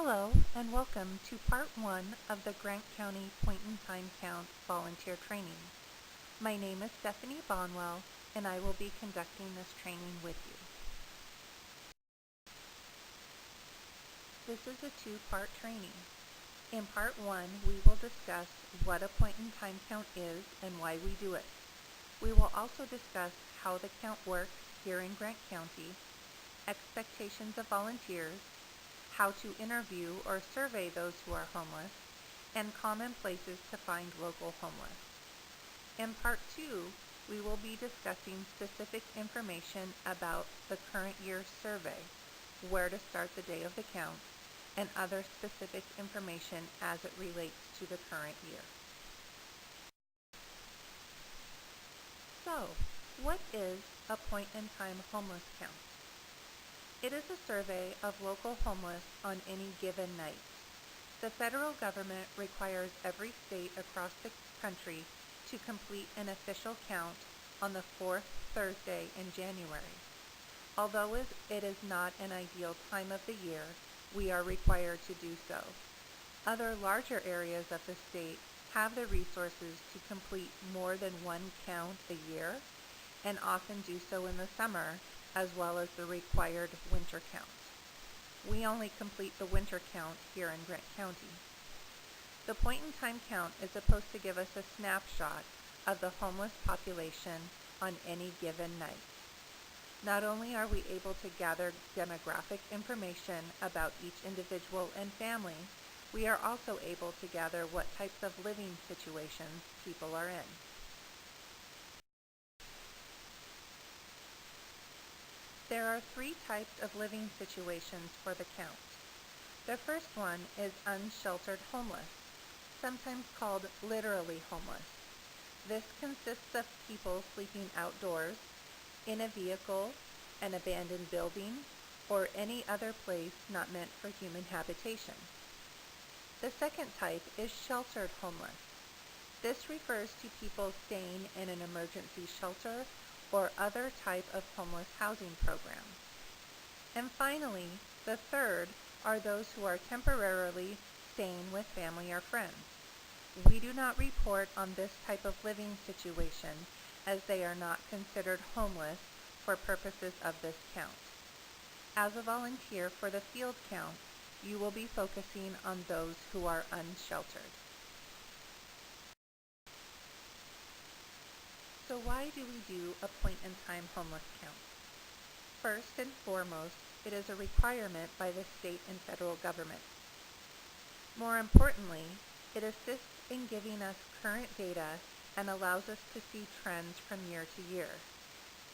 Hello and welcome to part 1 of the Grant County Point-in-Time Count volunteer training. My name is Stephanie Bonwell and I will be conducting this training with you. This is a two-part training. In part 1, we will discuss what a point-in-time count is and why we do it. We will also discuss how the count works here in Grant County, expectations of volunteers, how to interview or survey those who are homeless, and common places to find local homeless. In part 2, we will be discussing specific information about the current year's survey, where to start the day of the count, and other specific information as it relates to the current year. So, what is a point-in-time homeless count? It is a survey of local homeless on any given night. The federal government requires every state across the country to complete an official count on the fourth Thursday in January. Although it is not an ideal time of the year, we are required to do so. Other larger areas of the state have the resources to complete more than one count a year, and often do so in the summer, as well as the required winter count. We only complete the winter count here in Grant County. The point-in-time count is supposed to give us a snapshot of the homeless population on any given night. Not only are we able to gather demographic information about each individual and family, we are also able to gather what types of living situations people are in. There are 3 types of living situations for the count. The first one is unsheltered homeless, sometimes called literally homeless. This consists of people sleeping outdoors, in a vehicle, an abandoned building, or any other place not meant for human habitation. The second type is sheltered homeless. This refers to people staying in an emergency shelter or other type of homeless housing program. And finally, the third are those who are temporarily staying with family or friends. We do not report on this type of living situation as they are not considered homeless for purposes of this count. As a volunteer for the field count, you will be focusing on those who are unsheltered. So why do we do a point-in-time homeless count? First and foremost, it is a requirement by the state and federal government. More importantly, it assists in giving us current data and allows us to see trends from year to year.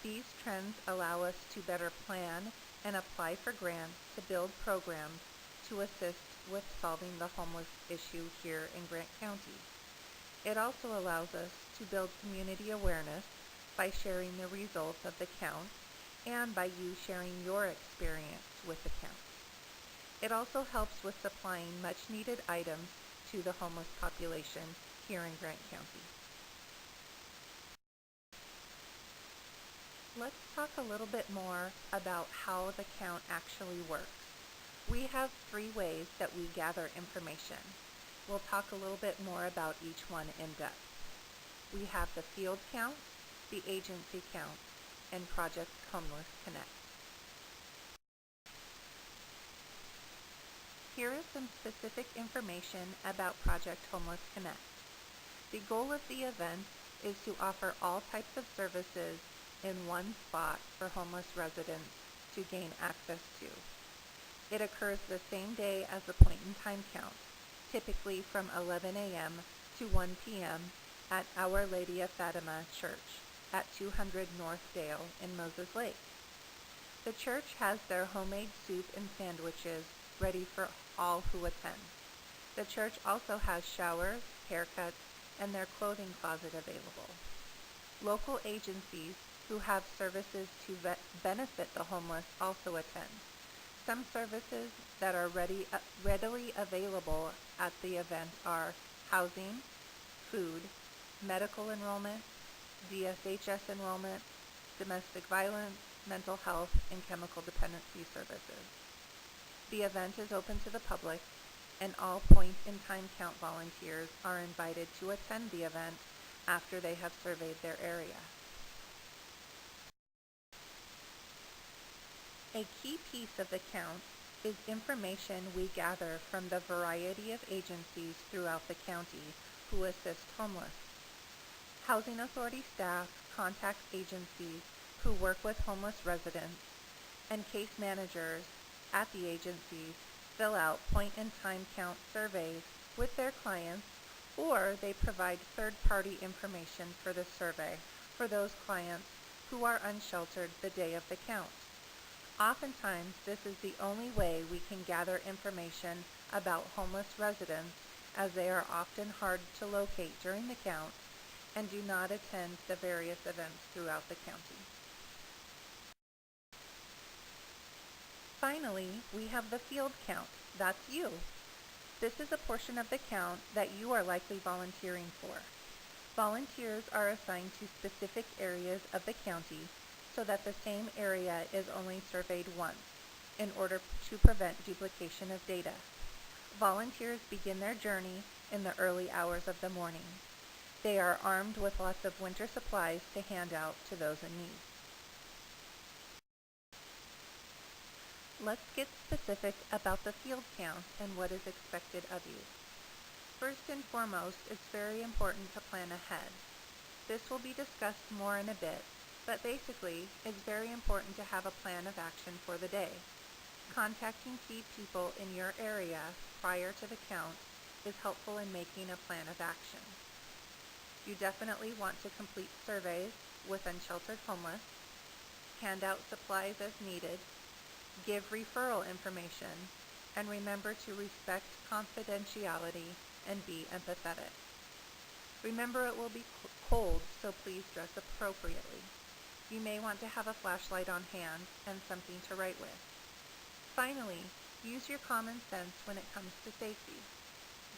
These trends allow us to better plan and apply for grants to build programs to assist with solving the homeless issue here in Grant County. It also allows us to build community awareness by sharing the results of the count and by you sharing your experience with the count. It also helps with supplying much needed items to the homeless population here in Grant County. Let's talk a little bit more about how the count actually works. We have 3 ways that we gather information. We'll talk a little bit more about each one in depth. We have the field count, the agency count, and Project Homeless Connect. Here is some specific information about Project Homeless Connect. The goal of the event is to offer all types of services in one spot for homeless residents to gain access to. It occurs the same day as the point-in-time count, typically from 11 a.m. to 1 p.m. at Our Lady of Fatima Church at 200 North Dale in Moses Lake. The church has their homemade soup and sandwiches ready for all who attend. The church also has showers, haircuts, and their clothing closet available. Local agencies who have services to benefit the homeless also attend. Some services that are readily available at the event are housing, food, medical enrollment, DSHS enrollment, domestic violence, mental health, and chemical dependency services. The event is open to the public, and all point-in-time count volunteers are invited to attend the event after they have surveyed their area. A key piece of the count is information we gather from the variety of agencies throughout the county who assist homeless. Housing Authority staff contacts agencies who work with homeless residents, and case managers at the agencies fill out point-in-time count surveys with their clients, or they provide third-party information for the survey for those clients who are unsheltered the day of the count. Oftentimes, this is the only way we can gather information about homeless residents, as they are often hard to locate during the count and do not attend the various events throughout the county. Finally, we have the field count. That's you. This is a portion of the count that you are likely volunteering for. Volunteers are assigned to specific areas of the county so that the same area is only surveyed once in order to prevent duplication of data. Volunteers begin their journey in the early hours of the morning. They are armed with lots of winter supplies to hand out to those in need. Let's get specific about the field count and what is expected of you. First and foremost, it's very important to plan ahead. This will be discussed more in a bit, but basically, it's very important to have a plan of action for the day. Contacting key people in your area prior to the count is helpful in making a plan of action. You definitely want to complete surveys with unsheltered homeless, hand out supplies as needed, give referral information, and remember to respect confidentiality and be empathetic. Remember, it will be cold, so please dress appropriately. You may want to have a flashlight on hand and something to write with. Finally, use your common sense when it comes to safety.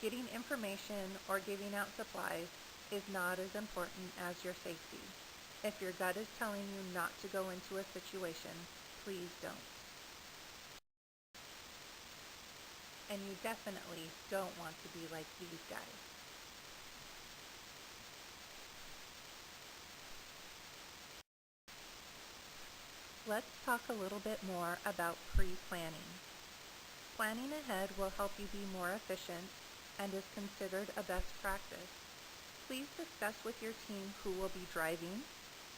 Getting information or giving out supplies is not as important as your safety. If your gut is telling you not to go into a situation, please don't. And you definitely don't want to be like these guys. Let's talk a little bit more about pre-planning. Planning ahead will help you be more efficient and is considered a best practice. Please discuss with your team who will be driving.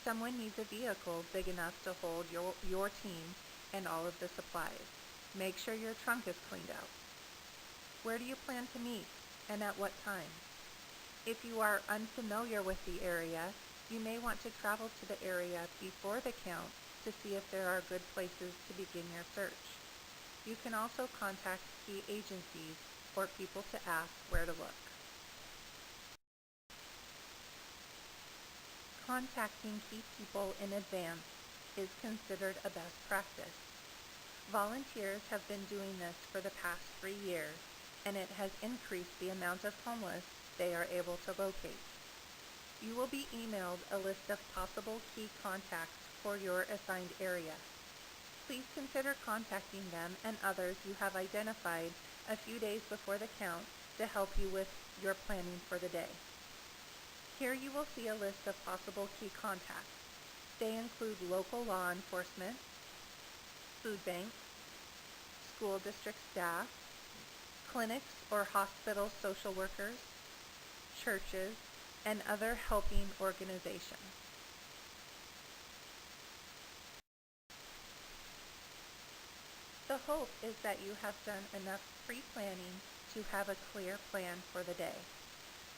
Someone needs a vehicle big enough to hold your team and all of the supplies. Make sure your trunk is cleaned out. Where do you plan to meet and at what time? If you are unfamiliar with the area, you may want to travel to the area before the count to see if there are good places to begin your search. You can also contact key agencies or people to ask where to look. Contacting key people in advance is considered a best practice. Volunteers have been doing this for the past 3 years, and it has increased the amount of homeless they are able to locate. You will be emailed a list of possible key contacts for your assigned area. Please consider contacting them and others you have identified a few days before the count to help you with your planning for the day. Here you will see a list of possible key contacts. They include local law enforcement, food banks, school district staff, clinics or hospital social workers, churches, and other helping organizations. The hope is that you have done enough pre-planning to have a clear plan for the day.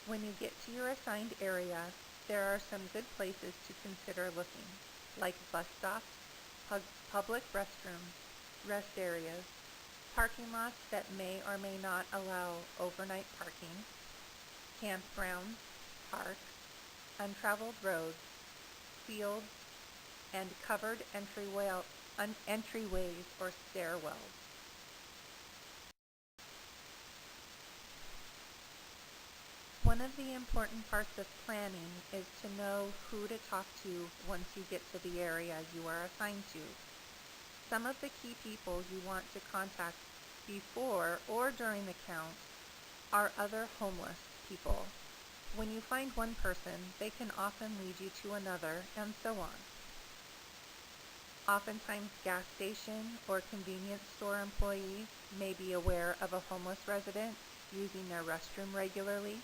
When you get to your assigned area, there are some good places to consider looking, like bus stops, public restrooms, rest areas, parking lots that may or may not allow overnight parking, campgrounds, parks, untraveled roads, fields, and covered entryways or stairwells. One of the important parts of planning is to know who to talk to once you get to the area you are assigned to. Some of the key people you want to contact before or during the count are other homeless people. When you find one person, they can often lead you to another, and so on. Oftentimes, gas station or convenience store employees may be aware of a homeless resident using their restroom regularly.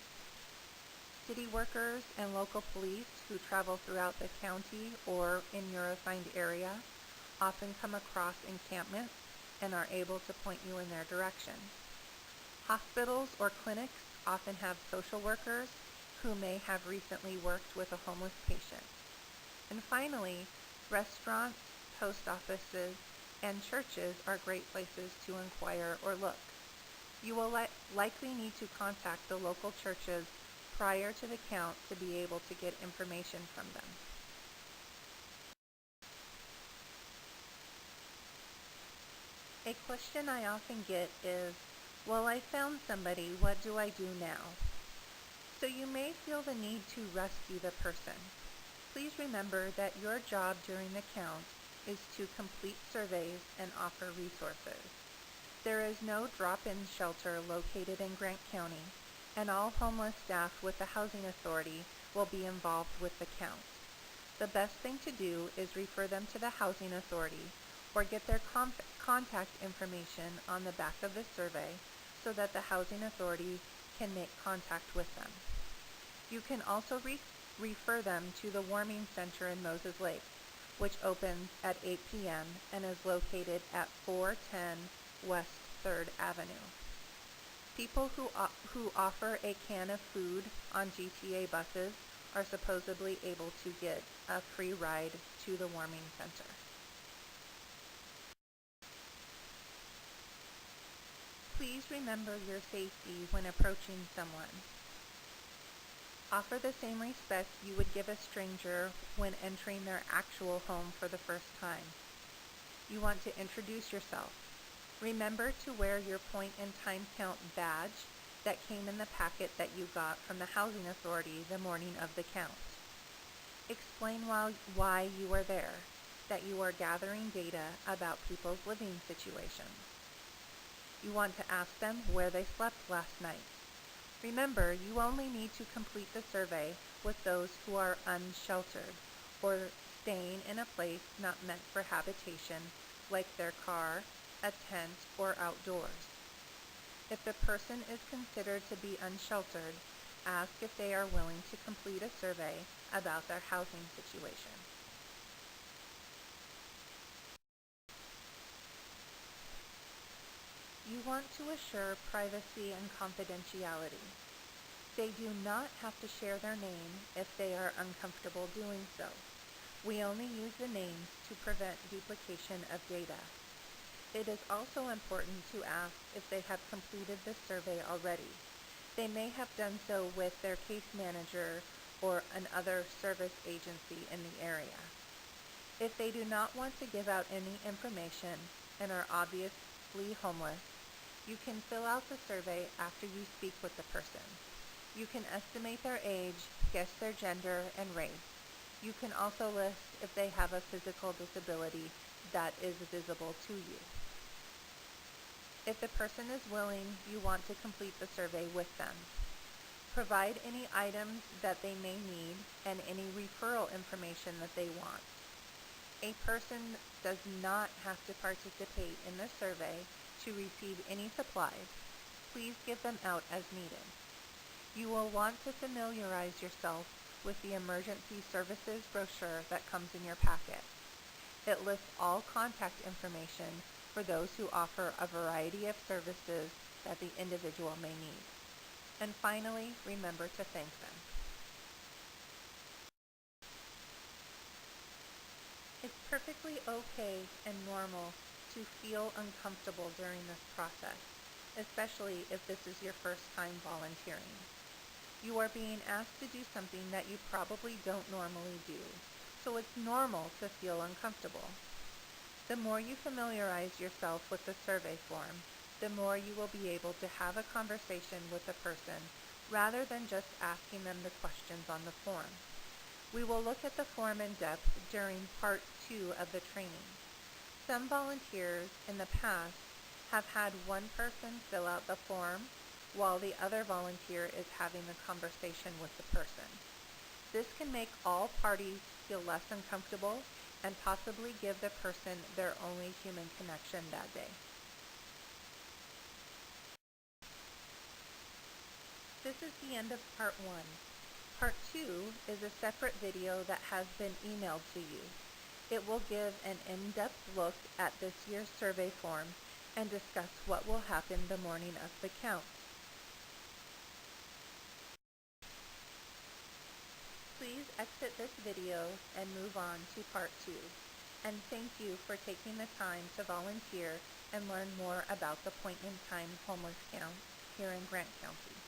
City workers and local police who travel throughout the county or in your assigned area often come across encampments and are able to point you in their direction. Hospitals or clinics often have social workers who may have recently worked with a homeless patient. And finally, restaurants, post offices, and churches are great places to inquire or look. You will likely need to contact the local churches prior to the count to be able to get information from them. A question I often get is, well, I found somebody, what do I do now? So you may feel the need to rescue the person. Please remember that your job during the count is to complete surveys and offer resources. There is no drop-in shelter located in Grant County, and all homeless staff with the Housing Authority will be involved with the count. The best thing to do is refer them to the Housing Authority or get their contact information on the back of the survey so that the Housing Authority can make contact with them. You can also refer them to the Warming Center in Moses Lake, which opens at 8 p.m. and is located at 410 West 3rd Avenue. People who offer a can of food on GTA buses are supposedly able to get a free ride to the Warming Center. Please remember your safety when approaching someone. Offer the same respect you would give a stranger when entering their actual home for the first time. You want to introduce yourself. Remember to wear your point and time count badge that came in the packet that you got from the Housing Authority the morning of the count. Explain why you are there, that you are gathering data about people's living situations. You want to ask them where they slept last night. Remember, you only need to complete the survey with those who are unsheltered or staying in a place not meant for habitation, like their car, a tent, or outdoors. If the person is considered to be unsheltered, ask if they are willing to complete a survey about their housing situation. You want to assure privacy and confidentiality. They do not have to share their name if they are uncomfortable doing so. We only use the names to prevent duplication of data. It is also important to ask if they have completed the survey already. They may have done so with their case manager or another service agency in the area. If they do not want to give out any information and are obviously homeless, you can fill out the survey after you speak with the person. You can estimate their age, guess their gender, and race. You can also list if they have a physical disability that is visible to you. If the person is willing, you want to complete the survey with them. Provide any items that they may need and any referral information that they want. A person does not have to participate in the survey to receive any supplies. Please give them out as needed. You will want to familiarize yourself with the emergency services brochure that comes in your packet. It lists all contact information for those who offer a variety of services that the individual may need. And finally, remember to thank them. It's perfectly okay and normal to feel uncomfortable during this process, especially if this is your first time volunteering. You are being asked to do something that you probably don't normally do, so it's normal to feel uncomfortable. The more you familiarize yourself with the survey form, the more you will be able to have a conversation with the person rather than just asking them the questions on the form. We will look at the form in depth during part 2 of the training. Some volunteers in the past have had one person fill out the form while the other volunteer is having the conversation with the person. This can make all parties feel less uncomfortable and possibly give the person their only human connection that day. This is the end of part 1. Part 2 is a separate video that has been emailed to you. It will give an in-depth look at this year's survey form and discuss what will happen the morning of the count. Please exit this video and move on to part 2. And thank you for taking the time to volunteer and learn more about the point-in-time homeless count here in Grant County.